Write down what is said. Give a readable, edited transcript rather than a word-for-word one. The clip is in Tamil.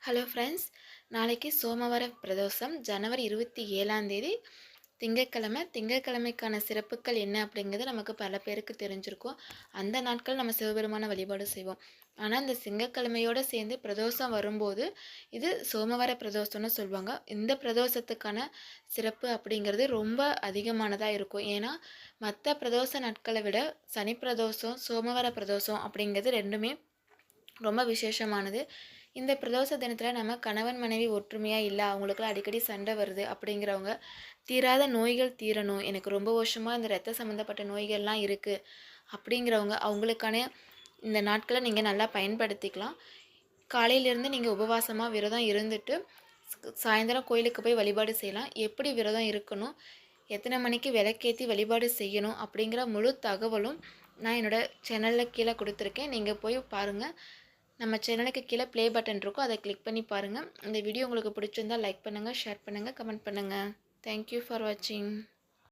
ஹலோ ஃப்ரெண்ட்ஸ், நாளைக்கு சோமவார பிரதோஷம் ஜனவரி 27ஆம் தேதி திங்கட்கிழமைக்கான சிறப்புகள் என்ன அப்படிங்கிறது நமக்கு பல பேருக்கு தெரிஞ்சிருக்கும். அந்த நாட்கள் நம்ம சிவபெருமான வழிபாடு செய்வோம். ஆனால் இந்த திங்கட்கிழமையோடு சேர்ந்து பிரதோஷம் வரும்போது இது சோமவார பிரதோஷம்னு சொல்லுவாங்க. இந்த பிரதோஷத்துக்கான சிறப்பு அப்படிங்கிறது ரொம்ப அதிகமானதாக இருக்கும். ஏன்னா மற்ற பிரதோஷ நாட்களை விட சனி பிரதோஷம், சோமவார பிரதோஷம் அப்படிங்கிறது ரெண்டுமே ரொம்ப விசேஷமானது. இந்த பிரதோஷ தினத்தில் நம்ம கணவன் மனைவி ஒற்றுமையாக இல்லை, அவங்களுக்குலாம் அடிக்கடி சண்டை வருது அப்படிங்கிறவங்க, தீராத நோய்கள் தீரணும், எனக்கு ரொம்ப வருஷமாக இந்த ரத்த சம்மந்தப்பட்ட நோய்கள்லாம் இருக்குது அப்படிங்கிறவங்க, அவங்களுக்கான இந்த நாட்களை நீங்கள் நல்லா பயன்படுத்திக்கலாம். காலையிலேருந்து நீங்கள் உபவாசமாக விரதம் இருந்துட்டு சாயந்தரம் கோயிலுக்கு போய் வழிபாடு செய்யலாம். எப்படி விரதம் இருக்கணும், எத்தனை மணிக்கு விளக்கேற்றி வழிபாடு செய்யணும் அப்படிங்கிற முழு தகவலும் நான் என்னோடய சேனலில் கீழே கொடுத்துருக்கேன். நீங்கள் போய் பாருங்கள். நம்ம சேனலுக்கு கீழே ப்ளே பட்டன் இருக்கும், அதை கிளிக் பண்ணி பாருங்கள். இந்த வீடியோ உங்களுக்கு பிடிச்சிருந்தால் லைக் பண்ணுங்கள், ஷேர் பண்ணுங்கள், கமெண்ட் பண்ணுங்கள். தேங்க்யூ ஃபார் வாட்சிங்.